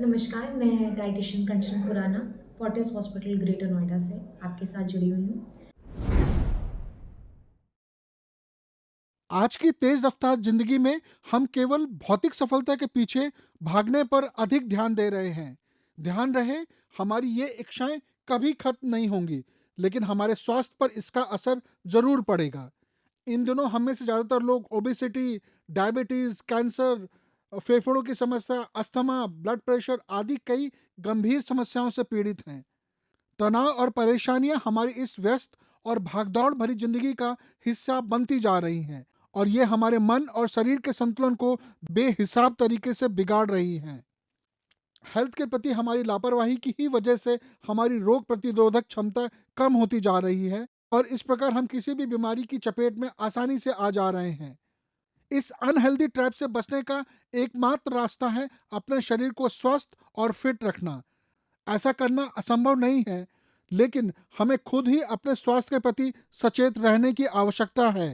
नमस्कार, मैं dietitian Kanchan Khurana, Fortis hospital Greater Noida से आपके साथ जुड़ी हुई हूँ। आज की तेज रफ्तार जिंदगी में हम केवल भौतिक सफलता के पीछे भागने पर अधिक ध्यान दे रहे हैं। ध्यान रहे, हमारी ये इच्छाएं कभी खत्म नहीं होंगी, लेकिन हमारे स्वास्थ्य पर इसका असर जरूर पड़ेगा। इन दिनों हम में से ज़्यादातर लोग ओबेसिटी, डायबिटीज़, कैंसर, फेफड़ों की समस्या, अस्थमा, ब्लड प्रेशर आदि कई गंभीर समस्याओं से पीड़ित हैं। तनाव और परेशानियां हमारी इस व्यस्त और भागदौड़ भरी जिंदगी का हिस्सा बनती जा रही हैं, और ये हमारे मन और शरीर के संतुलन को बेहिसाब तरीके से बिगाड़ रही हैं। हेल्थ के प्रति हमारी लापरवाही की ही वजह से हमारी रोग प्रतिरोधक क्षमता कम होती जा रही है, और इस प्रकार हम किसी भी बीमारी की चपेट में आसानी से आ जा रहे हैं। इस अनहेल्दी ट्रैप से बचने का एकमात्र रास्ता है अपने शरीर को स्वस्थ और फिट रखना। ऐसा करना असंभव नहीं है, लेकिन हमें खुद ही अपने स्वास्थ्य के प्रति सचेत रहने की आवश्यकता है।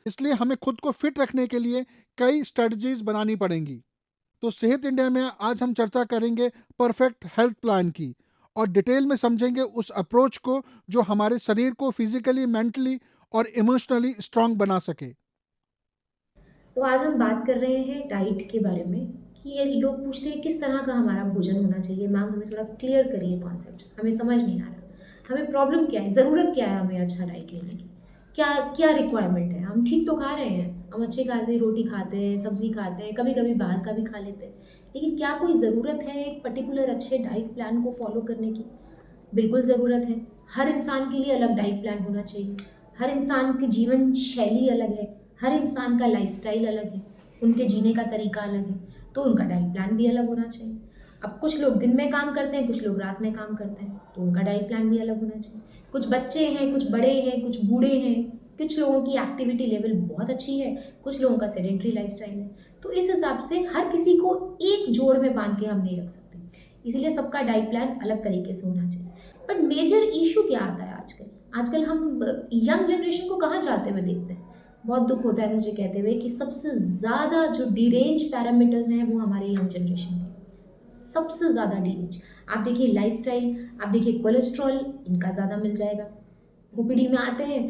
इसलिए हमें खुद को फिट रखने के लिए कई स्ट्रेटजीज बनानी पड़ेंगी। तो सेहत इंडिया में आज हम चर्चा करेंगे परफेक्ट हेल्थ प्लान की, और डिटेल में समझेंगे उस अप्रोच को जो हमारे शरीर को फिजिकली, मेंटली और इमोशनली स्ट्रांग बना सके। तो आज हम बात कर रहे हैं डाइट के बारे में कि ये लोग पूछते हैं किस तरह का हमारा भोजन होना चाहिए। मैम हमें थोड़ा क्लियर करिए कॉन्सेप्ट्स, हमें समझ नहीं आ रहा। हमें प्रॉब्लम क्या है, ज़रूरत क्या है हमें अच्छा डाइट लेने की? क्या क्या रिक्वायरमेंट है? हम ठीक तो खा रहे हैं, हम अच्छे खासे रोटी खाते हैं, सब्ज़ी खाते हैं, कभी-कभी बाहर का भी खा लेते हैं। लेकिन क्या कोई ज़रूरत है एक पर्टिकुलर अच्छे डाइट प्लान को फ़ॉलो करने की? बिल्कुल ज़रूरत है। हर इंसान के लिए अलग डाइट प्लान होना चाहिए। हर इंसान की जीवन शैली अलग है, हर इंसान का लाइफ़स्टाइल अलग है, उनके जीने का तरीका अलग है, तो उनका डाइट प्लान भी अलग होना चाहिए। अब कुछ लोग दिन में काम करते हैं, कुछ लोग रात में काम करते हैं, तो उनका डाइट प्लान भी अलग होना चाहिए। कुछ बच्चे हैं, कुछ बड़े हैं, कुछ बूढ़े हैं, कुछ लोगों की एक्टिविटी लेवल बहुत अच्छी है, कुछ लोगों का सेडेंटरी लाइफ़स्टाइल है। तो इस हिसाब से हर किसी को एक जोड़ में बाँध के हम नहीं रख सकते। इसीलिए सबका डाइट प्लान अलग तरीके से होना चाहिए। बट मेजर इशू क्या आता है आजकल? आजकल हम यंग जनरेशन को कहाँ जाते हुए देखते हैं? बहुत दुःख होता है मुझे कहते हुए कि सबसे ज़्यादा जो डिरेंज पैरामीटर्स हैं वो हमारे यंग जनरेशन के हैं। सबसे ज़्यादा डिरेंज। आप देखिए लाइफ़स्टाइल, आप देखिए कोलेस्ट्रॉल, इनका ज़्यादा मिल जाएगा। ओपीडी में आते हैं,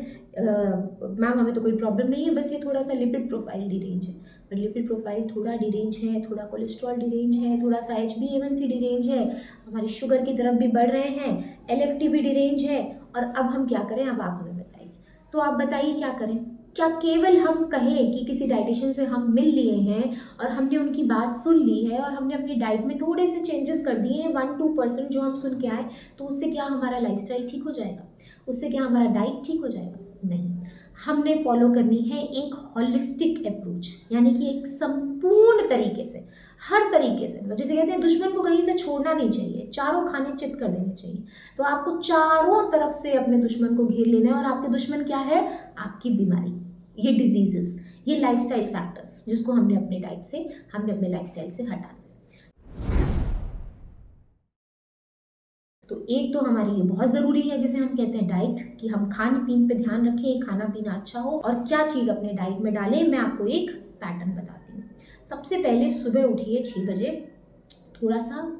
मैम हमें तो कोई प्रॉब्लम नहीं है, बस ये थोड़ा-सा लिपिड प्रोफ़ाइल डिरेंज है। पर लिपिड प्रोफ़ाइल थोड़ा डिरेंज है, थोड़ा कोलेस्ट्रॉल डिरेंज है, थोड़ा-सा HbA1c डिरेंज है, हमारी शुगर की तरफ भी बढ़ रहे हैं, एलएफटी भी डिरेंज है, और अब हम क्या करें? अब आप हमें बताइए। तो आप बताइए क्या करें? क्या केवल हम कहें कि किसी डायटीशियन से हम मिल लिए हैं और हमने उनकी बात सुन ली है और हमने अपनी डाइट में थोड़े से चेंजेस कर दिए हैं 1-2% जो हम सुन के आए, तो उससे क्या हमारा लाइफ़स्टाइल ठीक हो जाएगा? उससे क्या हमारा डाइट ठीक हो जाएगा? नहीं। हमने फॉलो करनी है एक होलिस्टिक अप्रोच, यानी कि एक संपूर्ण तरीके से, हर तरीके से, मतलब जैसे कहते हैं दुश्मन को कहीं से छोड़ना नहीं चाहिए, चारों खाने चित कर देने चाहिए। तो आपको चारों तरफ से अपने दुश्मन को घेर लेना है, और आपके दुश्मन क्या है? आपकी बीमारी, ये डिजीजेस, ये लाइफस्टाइल फैक्टर्स जिसको हमने अपने लाइफस्टाइल से हटाना है। तो एक तो हमारे लिए बहुत ज़रूरी है जिसे हम कहते हैं डाइट, कि हम खान-पीन पे ध्यान रखें, खाना-पीना अच्छा हो, और क्या चीज़ अपने डाइट में डालें, मैं आपको एक पैटर्न बताती हूँ। सबसे पहले सुबह उठिए 6 बजे, थोड़ा-सा,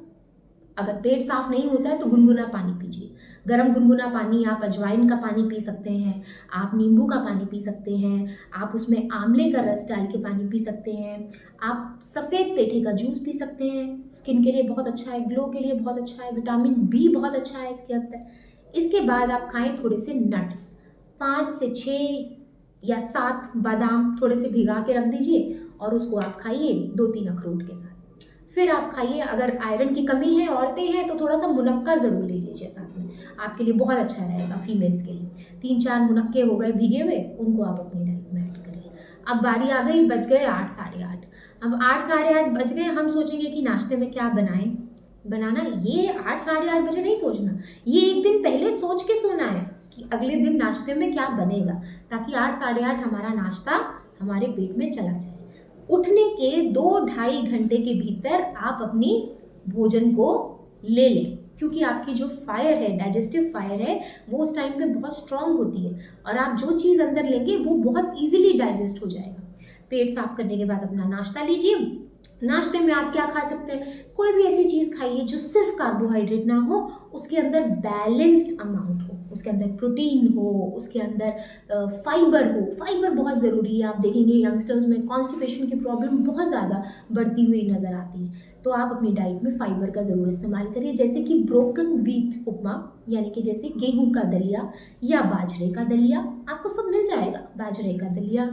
अगर पेट साफ नहीं होता है तो गुनगुना पानी पीजिए। गरम गुनगुना पानी, आप अजवाइन का पानी पी सकते हैं, आप नींबू का पानी पी सकते हैं, आप उसमें आंवले का रस डाल के पानी पी सकते हैं, आप सफ़ेद पेठे का जूस पी सकते हैं, स्किन के लिए बहुत अच्छा है, ग्लो के लिए बहुत अच्छा है, विटामिन बी बहुत अच्छा है इसके अंदर। इसके बाद आप खाएँ थोड़े से नट्स, 5 से 6 या 7 बादाम थोड़े से भिगा के रख दीजिए, और उसको आप खाइए 2-3 अखरोट के साथ। फिर आप खाइए, अगर आयरन की कमी है, औरतें हैं, तो थोड़ा-सा मुनक्का ज़रूर ले लीजिए साथ में, आपके लिए बहुत अच्छा रहेगा फीमेल्स के लिए। 3-4 मुनक्के हो गए भीगे हुए, उनको आप अपनी डाइट में ऐड करिए। अब बारी आ गई, बज गए 8 साढ़े 8। अब 8 साढ़े 8 बज गए, हम सोचेंगे कि नाश्ते में क्या बनाएँ? बनाना ये 8 साढ़े 8 बजे नहीं सोचना, ये 1 दिन पहले सोच के सोना है कि अगले दिन नाश्ते में क्या बनेगा, ताकि 8 साढ़े 8 हमारा नाश्ता हमारे पेट में चला जाए। उठने के 2 ढाई घंटे के भीतर आप अपनी भोजन को ले लें, क्योंकि आपकी जो फायर है, डाइजेस्टिव फायर है, वो उस टाइम पे बहुत स्ट्रांग होती है, और आप जो चीज़ अंदर लेंगे वो बहुत ईज़िली डाइजेस्ट हो जाएगा। पेट साफ करने के बाद अपना नाश्ता लीजिए, नाश्ते में आप क्या खा सकते हैं, कोई भी ऐसी चीज़ खाइए जो सिर्फ कार्बोहाइड्रेट ना हो, उसके अंदर बैलेंस्ड अमाउंट हो, उसके अंदर प्रोटीन हो, उसके अंदर फाइबर हो। फाइबर बहुत ज़रूरी है। आप देखेंगे यंगस्टर्स में कॉन्स्टिपेशन की प्रॉब्लम बहुत ज़्यादा बढ़ती हुई नज़र आती है, तो आप अपनी डाइट में फाइबर का ज़रूर इस्तेमाल करिए, जैसे कि ब्रोकन व्हीट उपमा, यानी कि जैसे गेहूं का दलिया या बाजरे का दलिया, आपको सब मिल जाएगा। बाजरे का दलिया,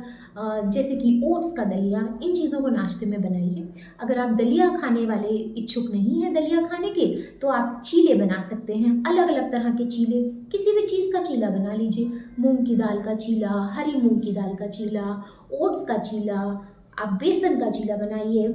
जैसे कि ओट्स का दलिया, इन चीज़ों को नाश्ते में बनाइए। अगर आप दलिया खाने वाले इच्छुक नहीं हैं दलिया खाने के, तो आप चीले बना सकते हैं, अलग अलग तरह के चीले, किसी भी चीज़ का चीला बना लीजिए। मूंग की दाल का चीला, हरी मूंग की दाल का चीला, ओट्स का चीला, आप बेसन का चीला बनाइए।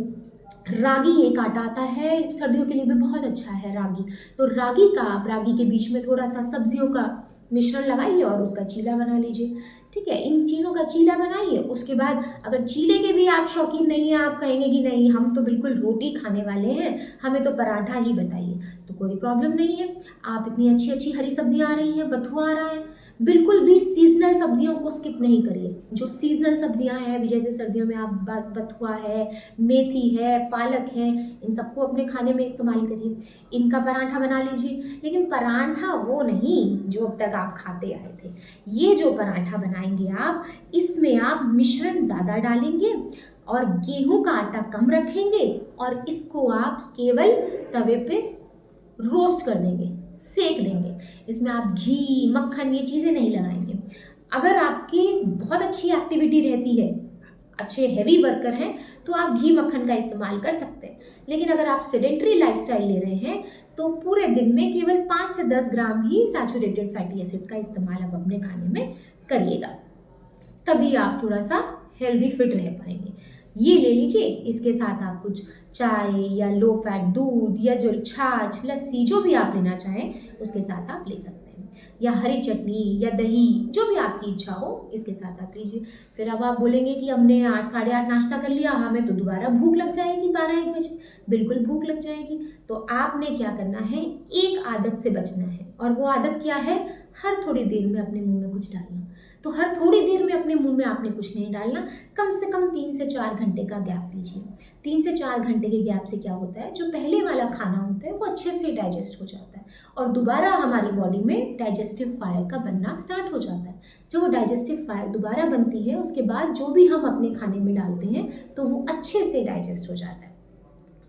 रागी एक आटा आता है, सर्दियों के लिए भी बहुत अच्छा है रागी, तो रागी का आप रागी के बीच में थोड़ा सा सब्जियों का मिश्रण लगाइए और उसका चीला बना लीजिए। ठीक है, इन चीज़ों का चीला बनाइए। उसके बाद अगर चीले के भी आप शौकीन नहीं हैं, आप कहेंगे कि नहीं हम तो बिल्कुल रोटी खाने वाले हैं, हमें तो पराठा ही बताइए, तो कोई प्रॉब्लम नहीं है। आप इतनी अच्छी अच्छी हरी सब्जियां आ रही हैं, बथुआ आ रहा है, बिल्कुल भी सीजनल सब्जियों को स्किप नहीं करिए। जो सीजनल सब्जियां हैं, अभी जैसे सर्दियों में आप बथुआ है, मेथी है, पालक है, इन सबको अपने खाने में इस्तेमाल करिए। इनका पराठा बना लीजिए, लेकिन पराठा वो नहीं जो अब तक आप खाते आए थे। ये जो पराठा बनाएंगे आप, इसमें आप मिश्रण ज़्यादा डालेंगे और गेहूं का आटा कम रखेंगे, और इसको आप केवल तवे पे रोस्ट कर देंगे, सेक देंगे। इसमें आप घी, मक्खन, ये चीज़ें नहीं लगाएंगे। अगर आपकी बहुत अच्छी एक्टिविटी रहती है, अच्छे हेवी वर्कर हैं, तो आप घी मक्खन का इस्तेमाल कर सकते हैं। लेकिन अगर आप सेडेंट्री लाइफस्टाइल ले रहे हैं, तो पूरे दिन में केवल 5 से 10 ग्राम ही सैचुरेटेड फैटी एसिड का इस्तेमाल आप अपने खाने में करिएगा, तभी आप थोड़ा सा हेल्दी फिट रह पाएंगे। ये ले लीजिए, इसके साथ आप कुछ चाय या लो फैट दूध या जो छाछ, लस्सी, जो भी आप लेना चाहें उसके साथ आप ले सकते हैं, या हरी चटनी या दही, जो भी आपकी इच्छा हो इसके साथ आप लीजिए। फिर अब आप बोलेंगे कि हमने 8 साढ़े 8 नाश्ता कर लिया, हमें तो दोबारा भूख लग जाएगी 12-1 बजे। बिल्कुल भूख लग जाएगी। तो आपने क्या करना है, एक आदत से बचना है, और वो आदत क्या है, हर थोड़ी देर में अपने मुंह में कुछ डालना। तो हर थोड़ी देर में अपने मुंह में आपने कुछ नहीं डालना, कम से कम 3 से 4 घंटे का गैप लीजिए। 3 से 4 घंटे के गैप से क्या होता है, जो पहले वाला खाना होता है वो अच्छे से डाइजेस्ट हो जाता है, और दोबारा हमारी बॉडी में डाइजेस्टिव फायर का बनना स्टार्ट हो जाता है। जब वो डाइजेस्टिव फायर दोबारा बनती है, उसके बाद जो भी हम अपने खाने में डालते हैं तो वो अच्छे से डाइजेस्ट हो जाता है।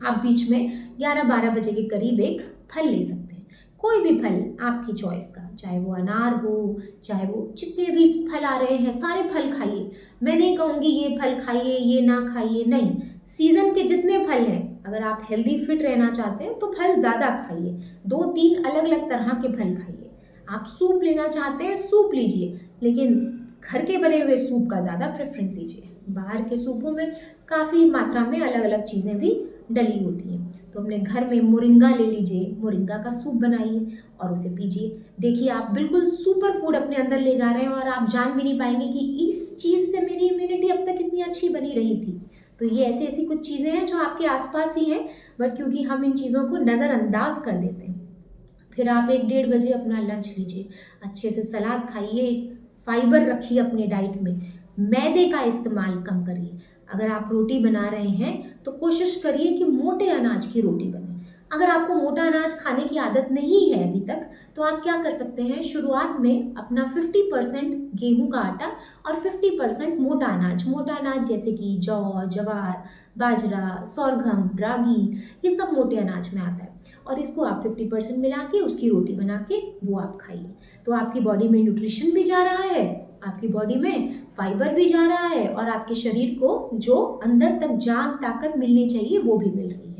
आप बीच में 11-12 बजे के करीब एक फल ले सकते हैं, कोई भी फल आपकी चॉइस का, चाहे वो अनार हो, चाहे वो जितने भी फल आ रहे हैं सारे फल खाइए। मैं नहीं कहूँगी ये फल खाइए ये ना खाइए, नहीं, सीजन के जितने फल हैं, अगर आप हेल्दी फिट रहना चाहते हैं तो फल ज़्यादा खाइए, 2-3 अलग अलग तरह के फल खाइए। आप सूप लेना चाहते हैं सूप लीजिए, लेकिन घर के बने हुए सूप का ज़्यादा प्रेफरेंस दीजिए। बाहर के सूपों में काफ़ी मात्रा में अलग अलग चीज़ें भी डली होती हैं। तो अपने घर में मोरिंगा ले लीजिए, मोरिंगा का सूप बनाइए और उसे पीजिए। देखिए आप बिल्कुल सुपर फूड अपने अंदर ले जा रहे हैं, और आप जान भी नहीं पाएंगे कि इस चीज़ से मेरी इम्यूनिटी अब तक इतनी अच्छी बनी रही थी। तो ये ऐसी ऐसी कुछ चीज़ें हैं जो आपके आसपास ही हैं, बट क्योंकि हम इन चीज़ों को नज़रअंदाज कर देते हैं। फिर आप 1-1:30 बजे अपना लंच लीजिए, अच्छे से सलाद खाइए, फाइबर रखिए अपने डाइट में, मैदे का इस्तेमाल कम करिए। अगर आप रोटी बना रहे हैं तो कोशिश करिए कि मोटे अनाज की रोटी बने। अगर आपको मोटा अनाज खाने की आदत नहीं है अभी तक, तो आप क्या कर सकते हैं, शुरुआत में अपना 50% गेहूं का आटा और 50% मोटा अनाज जैसे कि जौ, जवार, बाजरा, sorghum, रागी, ये सब मोटे अनाज में आता है, और इसको आप 50% मिला के उसकी रोटी बना के वो आप खाइए। तो आपकी बॉडी में न्यूट्रिशन भी जा रहा है, आपकी बॉडी में फाइबर भी जा रहा है, और आपके शरीर को जो अंदर तक जान ताकत मिलनी चाहिए वो भी मिल रही है।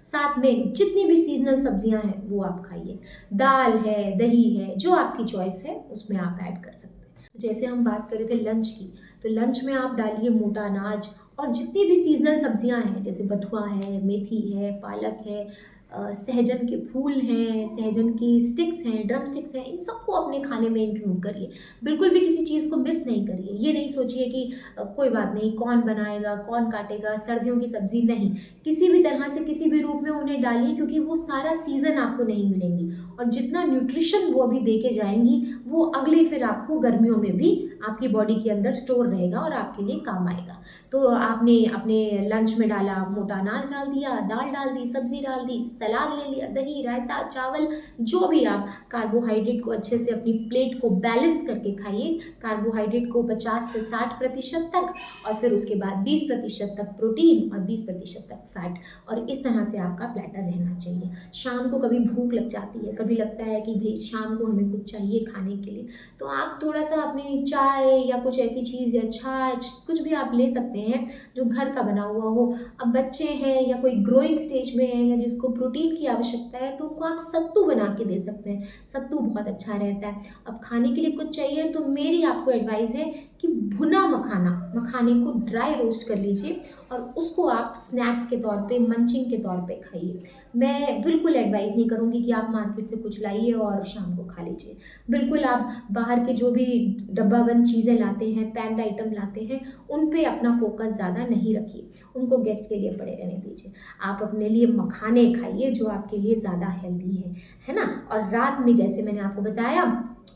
साथ में जितनी भी सीजनल सब्जियां हैं वो आप खाइए, दाल है, दही है, जो आपकी चॉइस है उसमें आप ऐड कर सकते हैं। जैसे हम बात कर रहे थे लंच की, तो लंच में आप डालिए मोटा अनाज, और जितनी भी सीजनल सब्जियां हैं जैसे बथुआ है, मेथी है, पालक है, सहजन के फूल हैं, सहजन की स्टिक्स हैं, ड्रम स्टिक्स हैं, इन सबको अपने खाने में इंक्लूड करिए। बिल्कुल भी किसी चीज़ को मिस नहीं करिए। ये नहीं सोचिए कि कोई बात नहीं, कौन बनाएगा, कौन काटेगा, सर्दियों की सब्ज़ी नहीं। किसी भी तरह से किसी भी रूप में उन्हें डालिए, क्योंकि वो सारा सीज़न आपको नहीं मिलेंगी, और जितना न्यूट्रिशन वो अभी दे के जाएँगी, वो अगले फिर आपको गर्मियों में भी आपकी बॉडी के अंदर स्टोर रहेगा और आपके लिए काम आएगा। तो आपने अपने लंच में डाला, मोटा अनाज डाल दिया, दाल डाल दी, सब्ज़ी डाल दी, सलाद ले लिया, दही, रायता, चावल, जो भी आप कार्बोहाइड्रेट को अच्छे से अपनी प्लेट को बैलेंस करके खाइए। कार्बोहाइड्रेट को 50 से 60% तक, और फिर उसके बाद 20% तक प्रोटीन और 20% तक फैट, और इस तरह से आपका प्लेटर रहना चाहिए। शाम को कभी भूख लग जाती है, कभी लगता है कि भाई शाम को हमें कुछ चाहिए खाने के लिए, तो आप थोड़ा-सा अपनी चाय या कुछ ऐसी चीज़ या छाछ, कुछ भी आप ले सकते हैं जो घर का बना हुआ हो। अब बच्चे हैं या कोई ग्रोइंग स्टेज में है या जिसको प्रोटीन की आवश्यकता है, तो उनको आप सत्तू बना के दे सकते हैं। सत्तू बहुत अच्छा रहता है। अब खाने के लिए कुछ चाहिए तो मेरी आपको एडवाइस है कि भुना मखाने को ड्राई रोस्ट कर लीजिए और उसको आप स्नैक्स के तौर पे, मंचिंग के तौर पे खाइए। मैं बिल्कुल एडवाइस नहीं करूँगी कि आप मार्केट से कुछ लाइए और शाम को खा लीजिए। बिल्कुल आप बाहर के जो भी डब्बा बंद चीज़ें लाते हैं, पैक्ड आइटम लाते हैं, उन पे अपना फ़ोकस ज़्यादा नहीं रखिए। उनको गेस्ट के लिए पड़े रहने दीजिए। आप अपने लिए मखाने खाइए जो आपके लिए ज़्यादा हेल्दी है ना? और रात में जैसे मैंने आपको बताया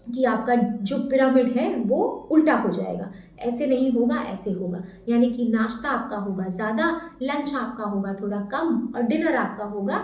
कि आपका जो पिरामिड है वो उल्टा हो जाएगा। ऐसे नहीं होगा, ऐसे होगा। यानी कि नाश्ता आपका होगा ज़्यादा, लंच आपका होगा थोड़ा कम और डिनर आपका होगा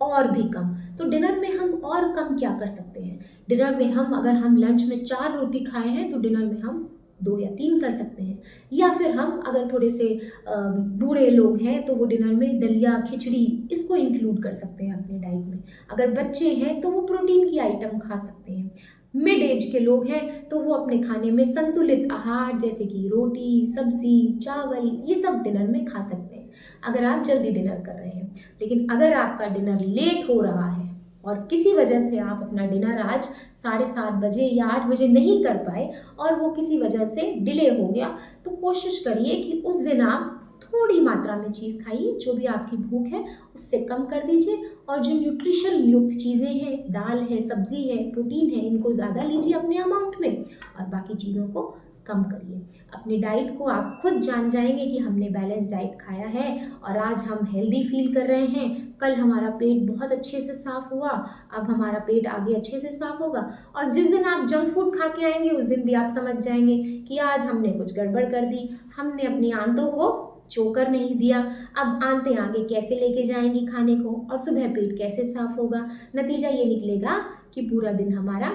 और भी कम। तो डिनर में हम और कम क्या कर सकते हैं? डिनर में हम, अगर हम लंच में 4 रोटी खाए हैं तो डिनर में हम 2 या 3 कर सकते हैं। या फिर हम अगर थोड़े से बूढ़े लोग हैं तो वो डिनर में दलिया, खिचड़ी इसको इंक्लूड कर सकते हैं अपने डाइट में। अगर बच्चे हैं तो वो प्रोटीन की आइटम खा सकते हैं। मिड एज के लोग हैं तो वो अपने खाने में संतुलित आहार जैसे कि रोटी, सब्ज़ी, चावल, ये सब डिनर में खा सकते हैं, अगर आप जल्दी डिनर कर रहे हैं। लेकिन अगर आपका डिनर लेट हो रहा है और किसी वजह से आप अपना डिनर आज 7:30 बजे या 8 बजे नहीं कर पाए और वो किसी वजह से डिले हो गया, तो कोशिश करिए कि उस दिन आप थोड़ी मात्रा में चीज़ खाइए। जो भी आपकी भूख है उससे कम कर दीजिए, और जो न्यूट्रिशन युक्त चीज़ें हैं, दाल है, सब्ज़ी है, प्रोटीन है, इनको ज़्यादा लीजिए अपने अमाउंट में, और बाकी चीज़ों को कम करिए। अपनी डाइट को आप खुद जान जाएंगे कि हमने बैलेंस डाइट खाया है और आज हम हेल्दी फील कर रहे हैं। कल हमारा पेट बहुत अच्छे से साफ़ हुआ, अब हमारा पेट आगे अच्छे से साफ़ होगा, और जिस दिन आप जंक फूड खा के आएंगे उस दिन भी आप समझ जाएंगे कि आज हमने कुछ गड़बड़ कर दी, हमने अपनी आंतों को चोकर नहीं दिया। अब आंतें आगे कैसे लेके जाएंगी खाने को, और सुबह पेट कैसे साफ़ होगा? नतीजा ये निकलेगा कि पूरा दिन हमारा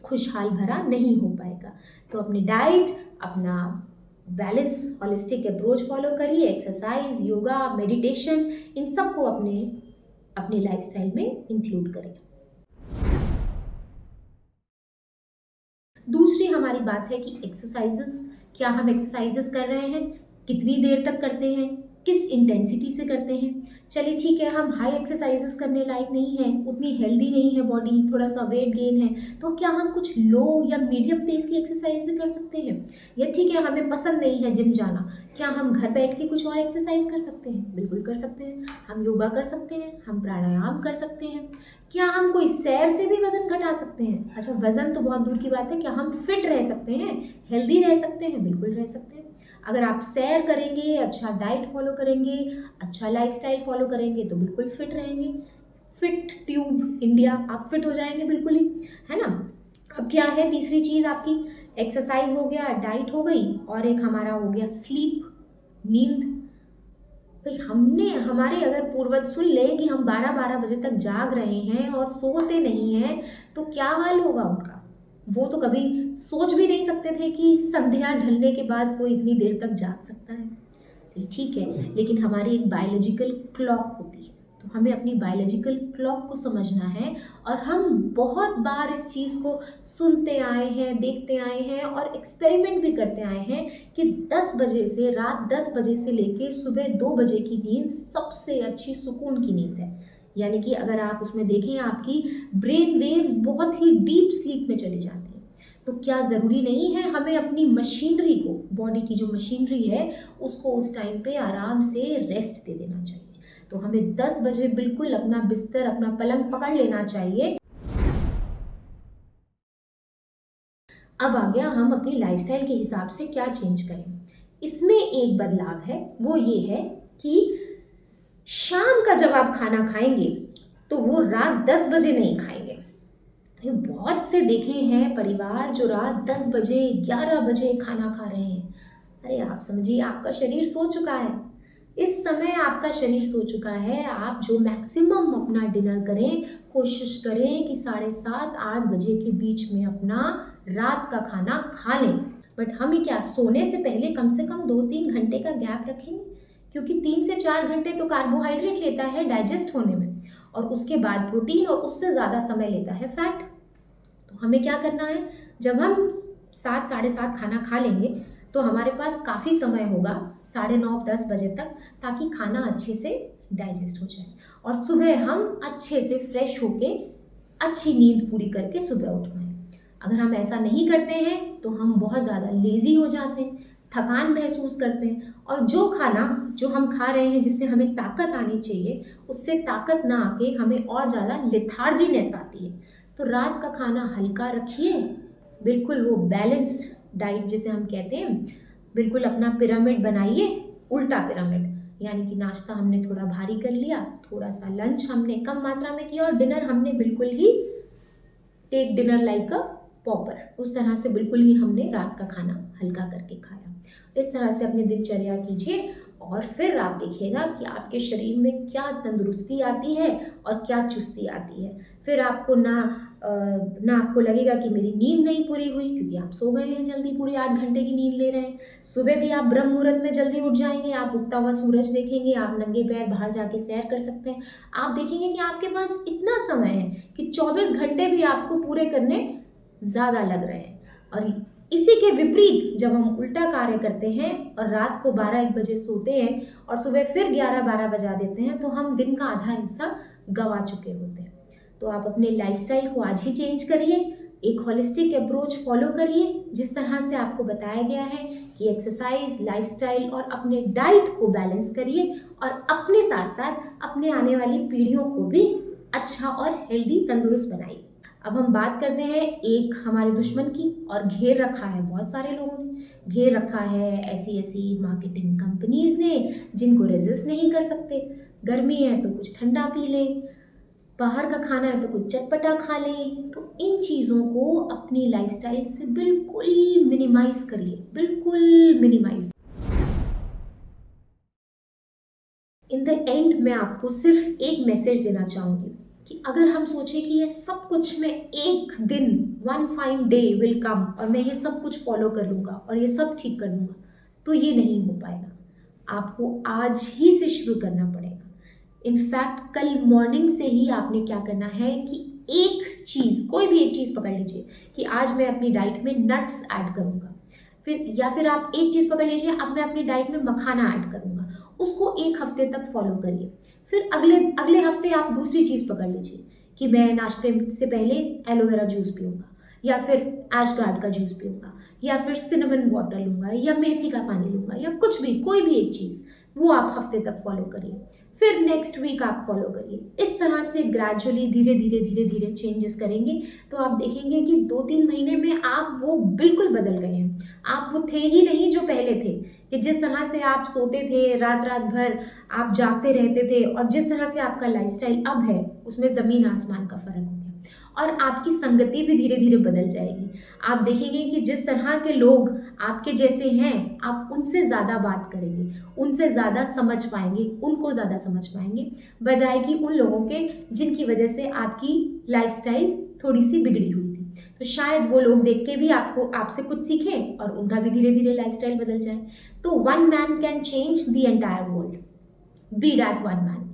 खुशहाल भरा नहीं हो पाएगा। तो अपनी डाइट, अपना बैलेंस, होलिस्टिक अप्रोच फॉलो करिए, एक्सरसाइज, योगा, मेडिटेशन, इन सबको अपनी लाइफस्टाइल में इंक्लूड करें। दूसरी हमारी बात है कि एक्सरसाइजेस, क्या हम एक्सरसाइजेस कर रहे हैं, कितनी देर तक करते हैं, किस इंटेंसिटी से करते हैं। चलिए ठीक है, हम हाई एक्सरसाइजेस करने लायक नहीं हैं, उतनी हेल्दी नहीं है बॉडी, थोड़ा सा वेट गेन है, तो क्या हम कुछ लो या मीडियम पेस की एक्सरसाइज भी कर सकते हैं? या ठीक है, हमें पसंद नहीं है जिम जाना, क्या हम घर बैठ के कुछ और एक्सरसाइज कर सकते हैं? बिल्कुल कर सकते हैं। हम योगा कर सकते हैं, हम प्राणायाम कर सकते हैं। क्या हम कोई सैर से भी वज़न घटा सकते हैं? अच्छा, वज़न तो बहुत दूर की बात है, क्या हम फिट रह सकते हैं, हेल्दी रह सकते हैं? बिल्कुल रह सकते हैं। अगर आप सैर करेंगे, अच्छा डाइट फॉलो करेंगे, अच्छा लाइफ़स्टाइल फॉलो करेंगे तो बिल्कुल फिट रहेंगे। फिट ट्यूब इंडिया, आप फिट हो जाएँगे बिल्कुल ही, है ना? अब क्या है तीसरी चीज़ आपकी, एक्सरसाइज़ हो गया, डाइट हो गई, और एक हमारा हो गया स्लीप, नींद। भाई हमने, हमारे अगर पूर्वज सुन लें कि हम 12-12 बजे तक जाग रहे हैं और सोते नहीं हैं, तो क्या हाल होगा उनका? वो तो कभी सोच भी नहीं सकते थे कि संध्या ढलने के बाद कोई इतनी देर तक जाग सकता है। तो ठीक है, लेकिन हमारी एक बायोलॉजिकल क्लॉक होती है, तो हमें अपनी बायोलॉजिकल क्लॉक को समझना है, और हम बहुत बार इस चीज़ को सुनते आए हैं, देखते आए हैं और एक्सपेरिमेंट भी करते आए हैं कि 10 बजे से, रात 10 बजे से लेके सुबह 2 बजे की नींद सबसे अच्छी सुकून की नींद है। यानी कि अगर आप उसमें देखें, आपकी ब्रेन वेव्स बहुत ही डीप स्लीप में चली जाती हैं। तो क्या ज़रूरी नहीं है हमें अपनी मशीनरी को, बॉडी की जो मशीनरी है, उसको उस टाइम पे आराम से रेस्ट दे देना चाहिए? तो हमें 10 बजे बिल्कुल अपना बिस्तर, अपना पलंग पकड़ लेना चाहिए। अब आ गया हम अपनी लाइफस्टाइल के हिसाब से क्या चेंज करें। इसमें एक बदलाव है, वो ये है कि शाम का जब आप खाना खाएंगे तो वो रात 10 बजे नहीं खाएंगे। ये बहुत से देखे हैं परिवार जो रात 10 बजे 11 बजे खाना खा रहे हैं। अरे आप समझिए, आपका शरीर सो चुका है। इस समय आपका शरीर सो चुका है। आप जो मैक्सिमम अपना डिनर करें, कोशिश करें कि 7:30-8 बजे के बीच में अपना रात का खाना खा लें। बट हमें क्या, सोने से पहले कम से कम 2-3 घंटे का गैप रखेंगे, क्योंकि 3 से 4 घंटे तो कार्बोहाइड्रेट लेता है डाइजेस्ट होने में, और उसके बाद प्रोटीन, और उससे ज़्यादा समय लेता है फैट। तो हमें क्या करना है, जब हम 7 साढ़े 7 खाना खा लेंगे तो हमारे पास काफ़ी समय होगा 9:30-10 बजे तक, ताकि खाना अच्छे से डाइजेस्ट हो जाए और सुबह हम अच्छे से फ्रेश होके अच्छी नींद पूरी करके सुबह उठ पाएँ। अगर हम ऐसा नहीं करते हैं तो हम बहुत ज़्यादा लेज़ी हो जाते हैं, थकान महसूस करते हैं, और जो खाना जो हम खा रहे हैं जिससे हमें ताकत आनी चाहिए, उससे ताकत ना आके हमें और ज़्यादा लेथार्जीनेस आती है। तो रात का खाना हल्का रखिए, बिल्कुल वो बैलेंस्ड डाइट जिसे हम कहते हैं, बिल्कुल अपना पिरामिड बनाइए, उल्टा पिरामिड, यानी कि नाश्ता हमने थोड़ा भारी कर लिया, थोड़ा सा लंच हमने कम मात्रा में किया, और डिनर हमने बिल्कुल ही take dinner like a pauper, उस तरह से बिल्कुल ही हमने रात का खाना हल्का करके खाया। इस तरह से अपनी दिनचर्या कीजिए और फिर आप देखिएगा कि आपके शरीर में क्या तंदुरुस्ती आती है और क्या चुस्ती आती है। फिर आपको ना आपको लगेगा कि मेरी नींद नहीं पूरी हुई, क्योंकि आप सो गए हैं जल्दी, पूरी 8 घंटे की नींद ले रहे हैं। सुबह भी आप ब्रह्म मुहूर्त में जल्दी उठ जाएंगे, आप उगता हुआ सूरज देखेंगे, आप नंगे पैर बाहर जाके सैर कर सकते हैं। आप देखेंगे कि आपके पास इतना समय है कि 24 घंटे भी आपको पूरे करने ज़्यादा लग रहे हैं। और इसी के विपरीत जब हम उल्टा कार्य करते हैं और रात को 12-1 बजे सोते हैं और सुबह फिर 11-12 बजा देते हैं, तो हम दिन का आधा हिस्सा गंवा चुके होते हैं। तो आप अपने लाइफस्टाइल को आज ही चेंज करिए, एक होलिस्टिक अप्रोच फॉलो करिए, जिस तरह से आपको बताया गया है कि एक्सरसाइज, लाइफस्टाइल और अपने डाइट को बैलेंस करिए, और अपने साथ साथ अपने आने वाली पीढ़ियों को भी अच्छा और हेल्दी, तंदुरुस्त बनाइए। अब हम बात करते हैं एक हमारे दुश्मन की, और घेर रखा है बहुत सारे लोगों ने, घेर रखा है ऐसी ऐसी मार्केटिंग कंपनीज ने जिनको रेजिस्ट नहीं कर सकते। गर्मी है तो कुछ ठंडा पी लें, बाहर का खाना है तो कुछ चटपटा खा लें। तो इन चीज़ों को अपनी लाइफस्टाइल से बिल्कुल मिनिमाइज करिए, बिल्कुल मिनिमाइज। इन द एंड मैं आपको सिर्फ एक मैसेज देना चाहूँगी कि अगर हम सोचें कि ये सब कुछ मैं एक दिन, one fine day will come, और मैं ये सब कुछ फॉलो कर लूँगा और ये सब ठीक कर लूँगा, तो ये नहीं हो पाएगा। आपको आज ही से शुरू करना पड़ेगा। इनफैक्ट कल मॉर्निंग से ही आपने क्या करना है कि एक चीज़, कोई भी एक चीज़ पकड़ लीजिए कि आज मैं अपनी डाइट में नट्स ऐड करूँगा, फिर आप एक चीज़ पकड़ लीजिए, अब मैं अपनी डाइट में मखाना ऐड करूँगा, उसको एक हफ्ते तक फॉलो करिए। फिर अगले हफ्ते आप दूसरी चीज़ पकड़ लीजिए कि मैं नाश्ते से पहले एलोवेरा जूस पीऊँगा, या फिर एशगार्ड का जूस पीऊँगा, या फिर सिनेमन वाटर लूँगा, या मेथी का पानी लूँगा, या कुछ भी, कोई भी एक चीज़, वो आप हफ्ते तक फॉलो करिए। फिर नेक्स्ट वीक आप फॉलो करिए। इस तरह से ग्रेजुअली धीरे धीरे चेंजेस करेंगे तो आप देखेंगे कि 2-3 महीने में आप वो बिल्कुल बदल गए हैं। आप वो थे ही नहीं जो पहले थे, कि जिस तरह से आप सोते थे, रात रात भर आप जागते रहते थे, और जिस तरह से आपका लाइफस्टाइल अब है, उसमें ज़मीन आसमान का फ़र्क हो गया। और आपकी संगति भी धीरे धीरे बदल जाएगी। आप देखेंगे कि जिस तरह के लोग आपके जैसे हैं, आप उनसे ज़्यादा बात करेंगे, उनसे ज़्यादा समझ पाएंगे, उनको ज़्यादा समझ पाएंगे, बजाय कि उन लोगों के जिनकी वजह से आपकी लाइफस्टाइल थोड़ी सी बिगड़ी हुई थी। तो शायद वो लोग देख के भी आपसे कुछ सीखें और उनका भी धीरे धीरे लाइफस्टाइल बदल जाए। तो one man can change the entire world, be that one man.